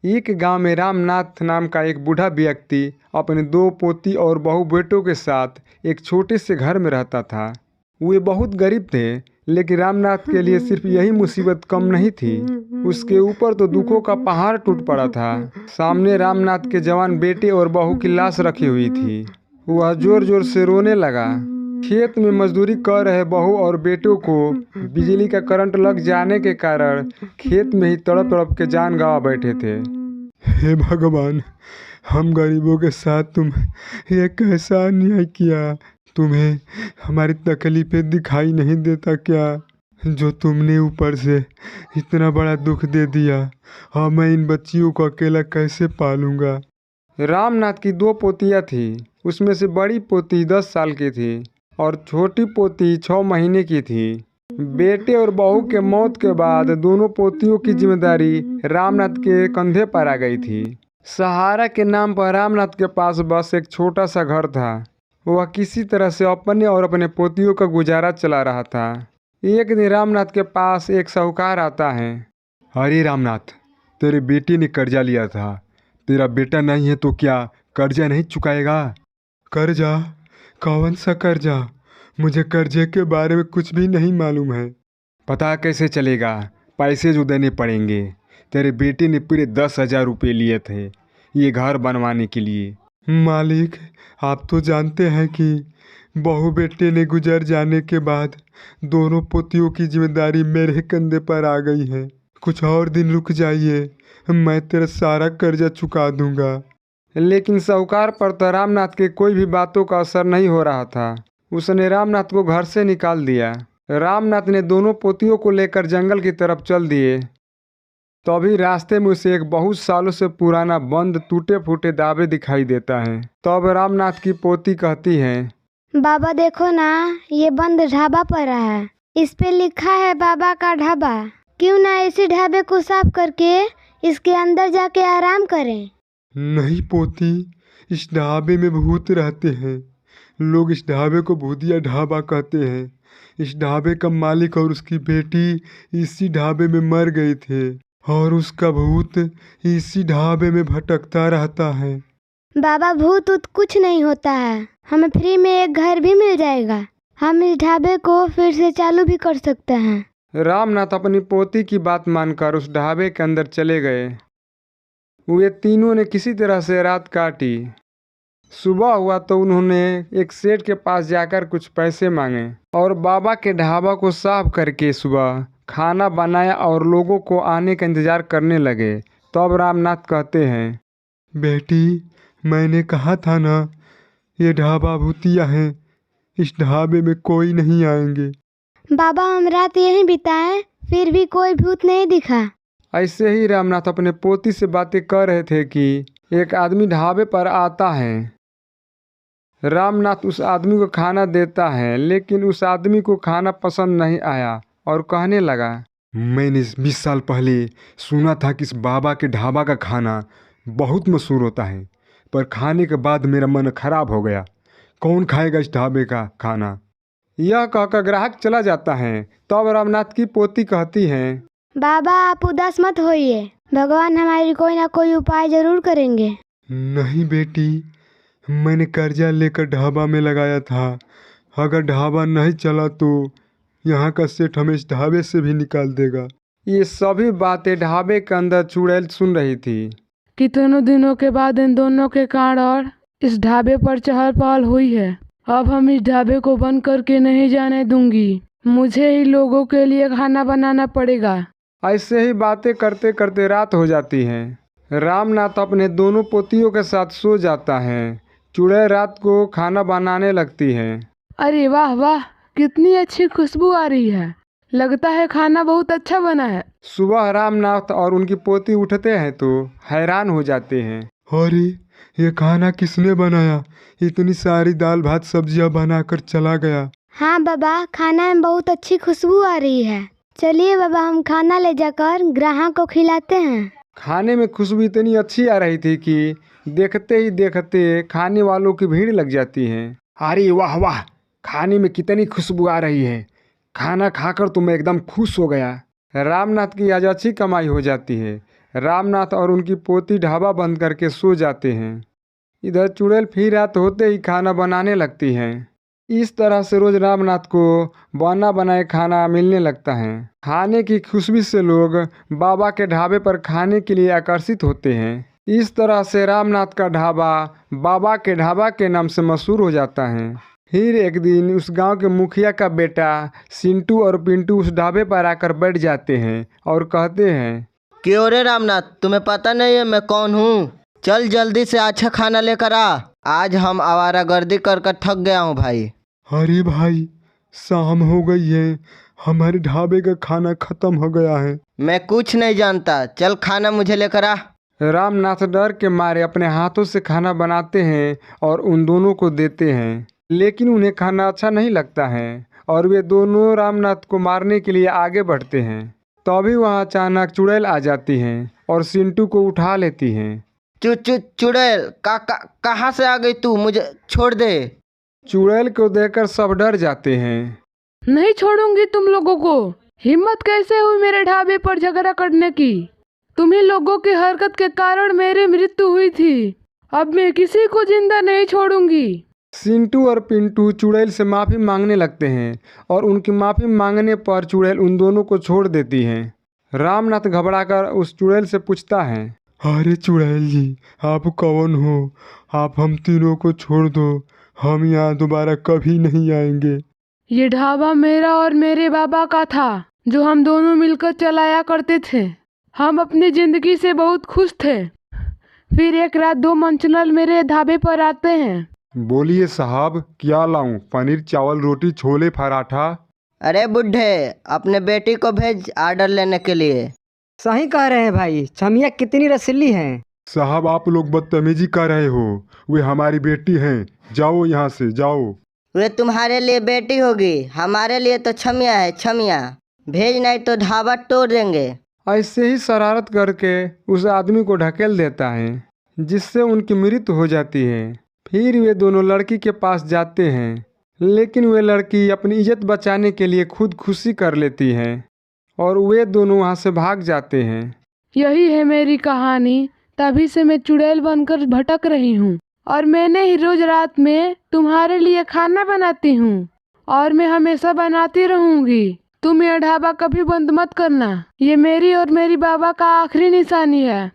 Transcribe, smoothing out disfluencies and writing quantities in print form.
एक गांव में रामनाथ नाम का एक बूढ़ा व्यक्ति अपने दो पोती और बहू बेटों के साथ एक छोटे से घर में रहता था। वे बहुत गरीब थे, लेकिन रामनाथ के लिए सिर्फ यही मुसीबत कम नहीं थी, उसके ऊपर तो दुखों का पहाड़ टूट पड़ा था। सामने रामनाथ के जवान बेटे और बहू की लाश रखी हुई थी। वह जोर जोर से रोने लगा। खेत में मजदूरी कर रहे बहू और बेटों को बिजली का करंट लग जाने के कारण खेत में ही तड़प तड़प के जान गंवा बैठे थे। हे भगवान, हम गरीबों के साथ तुम ये कैसा अन्याय किया? तुम्हें हमारी तकलीफें दिखाई नहीं देता क्या, जो तुमने ऊपर से इतना बड़ा दुख दे दिया? और मैं इन बच्चियों को अकेला कैसे पालूंगा? रामनाथ की दो पोतियां थी। उसमें से बड़ी पोती 10 साल की थी और छोटी पोती 6 महीने की थी। बेटे और बहू के मौत के बाद दोनों पोतियों की जिम्मेदारी रामनाथ के कंधे पर आ गई थी। सहारा के नाम पर रामनाथ के पास बस एक छोटा सा घर था। वह किसी तरह से अपने और अपने पोतियों का गुजारा चला रहा था। एक दिन रामनाथ के पास एक साहूकार आता है। अरे रामनाथ, तेरे बेटे ने कर्जा लिया था। तेरा बेटा नहीं है तो क्या कर्जा नहीं चुकाएगा? कर्जा? कौन सा कर्जा? मुझे कर्जे के बारे में कुछ भी नहीं मालूम है। पता कैसे चलेगा? पैसे जो देने पड़ेंगे। तेरे बेटे ने पूरे 10,000 रुपये लिए थे ये घर बनवाने के लिए। मालिक, आप तो जानते हैं कि बहू बेटे ने गुजर जाने के बाद दोनों पोतियों की जिम्मेदारी मेरे कंधे पर आ गई है। कुछ और दिन रुक जाइए, मैं तेरा सारा कर्जा चुका दूंगा। लेकिन साहूकार पर तो रामनाथ के कोई भी बातों का असर नहीं हो रहा था। उसने रामनाथ को घर से निकाल दिया। रामनाथ ने दोनों पोतियों को लेकर जंगल की तरफ चल दिए। तभी रास्ते में उसे एक बहुत सालों से पुराना बंद टूटे फूटे ढाबे दिखाई देता है। तब रामनाथ की पोती कहती है, बाबा देखो ना, ये बंद ढाबा पड़ा है। इस पे लिखा है बाबा का ढाबा। क्यों ना इसी ढाबे को साफ करके इसके अंदर जाके आराम करें। नहीं पोती, इस ढाबे में भूत रहते हैं। लोग इस ढाबे को भूतिया ढाबा कहते हैं। इस ढाबे का मालिक और उसकी बेटी इसी ढाबे में मर गए थे और उसका भूत इसी ढाबे में भटकता रहता है। बाबा भूत उत कुछ नहीं होता है, हमें फ्री में एक घर भी मिल जाएगा। हम इस ढाबे को फिर से चालू भी कर सकते हैं। रामनाथ अपनी पोती की बात मानकर उस ढाबे के अंदर चले गए। वे तीनों ने किसी तरह से रात काटी। सुबह हुआ तो उन्होंने एक सेठ के पास जाकर कुछ पैसे मांगे और बाबा के ढाबा को साफ करके सुबह खाना बनाया और लोगों को आने का इंतजार करने लगे। तब रामनाथ कहते हैं, बेटी, मैंने कहा था ना, ये ढाबा भूतिया है। इस ढाबे में कोई नहीं आएंगे। बाबा हम रात यहीं बिताए, फिर भी कोई भूत नहीं दिखा। ऐसे ही रामनाथ अपने पोती से बातें कर रहे थे कि एक आदमी ढाबे पर आता है। रामनाथ उस आदमी को खाना देता है, लेकिन उस आदमी को खाना पसंद नहीं आया और कहने लगा, मैंने 20 साल पहले सुना था कि इस बाबा के ढाबा का खाना बहुत मशहूर होता है, पर खाने के बाद मेरा मन खराब हो गया। कौन खाएगा इस ढाबे का खाना? यह कहकर ग्राहक चला जाता है। तब रामनाथ की पोती कहती है, बाबा आप उदास मत होइए, भगवान हमारी कोई ना कोई उपाय जरूर करेंगे। नहीं बेटी, मैंने कर्जा लेकर ढाबा में लगाया था। अगर ढाबा नहीं चला तो यहाँ का सेठ हमें इस ढाबे से भी निकाल देगा। ये सभी बातें ढाबे के अंदर चुड़ैल सुन रही थी। कितनों दिनों के बाद इन दोनों के कांड और इस ढाबे पर चहल पहल हुई है। अब हम इस ढाबे को बंद करके नहीं जाने दूंगी। मुझे ही लोगों के लिए खाना बनाना पड़ेगा। ऐसे ही बातें करते करते रात हो जाती है। रामनाथ अपने दोनों पोतियों के साथ सो जाता है। चुड़ैल रात को खाना बनाने लगती है। अरे वाह वाह, कितनी अच्छी खुशबू आ रही है। लगता है खाना बहुत अच्छा बना है। सुबह रामनाथ और उनकी पोती उठते हैं तो हैरान हो जाते हैं। अरे ये खाना किसने बनाया? इतनी सारी दाल भात सब्जियां बनाकर चला गया। हाँ बाबा, खाना में बहुत अच्छी खुशबू आ रही है। चलिए बाबा, हम खाना ले जाकर ग्राहक को खिलाते हैं। खाने में खुशबू इतनी अच्छी आ रही थी कि देखते ही देखते खाने वालों की भीड़ लग जाती है। अरे वाह वाह, खाने में कितनी खुशबू आ रही है। खाना खाकर तो मैं एकदम खुश हो गया। रामनाथ की आज अच्छी कमाई हो जाती है। रामनाथ और उनकी पोती ढाबा बंद करके सो जाते हैं। इधर चुड़ैल फिर रात होते ही खाना बनाने लगती हैं। इस तरह से रोज रामनाथ को बना बनाए खाना मिलने लगता है। खाने की खुशबू से लोग बाबा के ढाबे पर खाने के लिए आकर्षित होते हैं। इस तरह से रामनाथ का ढाबा बाबा के ढाबा के नाम से मशहूर हो जाता है। फिर एक दिन उस गांव के मुखिया का बेटा सिंटू और पिंटू उस ढाबे पर आकर बैठ जाते हैं और कहते हैं, क्यों रे रामनाथ, तुम्हें पता नहीं है मैं कौन हूँ? चल जल्दी से अच्छा खाना लेकर आ, आज हम आवारागर्दी कर कर थक गया हूँ भाई। अरे भाई, शाम हो गई है, हमारे ढाबे का खाना खत्म हो गया है। मैं कुछ नहीं जानता, चल खाना मुझे लेकर आ। रामनाथ डर के मारे अपने हाथों से खाना बनाते हैं और उन दोनों को देते हैं, लेकिन उन्हें खाना अच्छा नहीं लगता है और वे दोनों रामनाथ को मारने के लिए आगे बढ़ते हैं। तभी वहां अचानक चुड़ैल आ जाती हैं और सिंटू को उठा लेती हैं। चुड़ैल कहाँ से आ गई तू? मुझे छोड़ दे। चुड़ैल को देखकर सब डर जाते हैं। नहीं छोड़ूंगी तुम लोगों को। हिम्मत कैसे हुई मेरे ढाबे पर झगड़ा करने की? तुम्ही लोगों की हरकत के कारण मेरी मृत्यु हुई थी। अब मैं किसी को जिंदा नहीं छोड़ूंगी। सिंटू और पिंटू चुड़ैल से माफ़ी मांगने लगते हैं और उनकी माफ़ी मांगने पर चुड़ैल उन दोनों को छोड़ देती हैं। रामनाथ घबराकर उस चुड़ैल से पूछता है, अरे चुड़ैल जी, आप कौन हो? आप हम तीनों को छोड़ दो, हम यहाँ दोबारा कभी नहीं आएंगे। ये ढाबा मेरा और मेरे बाबा का था, जो हम दोनों मिलकर चलाया करते थे। हम अपनी जिंदगी से बहुत खुश थे। फिर एक रात दो मंचनल मेरे ढाबे पर आते हैं। बोलिए साहब, क्या लाऊं? पनीर, चावल, रोटी, छोले, पराठा। अरे बुढ़े, अपने बेटी को भेज आर्डर लेने के लिए। सही कह रहे हैं भाई, छमिया कितनी रसीली हैं। साहब, आप लोग बदतमीजी कर रहे हो, वे हमारी बेटी हैं। जाओ यहाँ से, जाओ। वे तुम्हारे लिए बेटी होगी, हमारे लिए तो छमिया है। छमिया भेज, नहीं तो ढाबा तोड़ देंगे। ऐसे ही शरारत करके उस आदमी को ढकेल देता है, जिससे उनकी मृत्यु हो जाती है। फिर वे दोनों लड़की के पास जाते हैं, लेकिन वे लड़की अपनी इज्जत बचाने के लिए खुदकुशी कर लेती है और वे दोनों वहाँ से भाग जाते हैं। यही है मेरी कहानी। तभी से मैं चुड़ैल बनकर भटक रही हूँ और मैंने ही रोज रात में तुम्हारे लिए खाना बनाती हूँ और मैं हमेशा बनाती रहूँगी। तुम यह ढाबा कभी बंद मत करना। ये मेरी और मेरी बाबा का आखिरी निशानी है।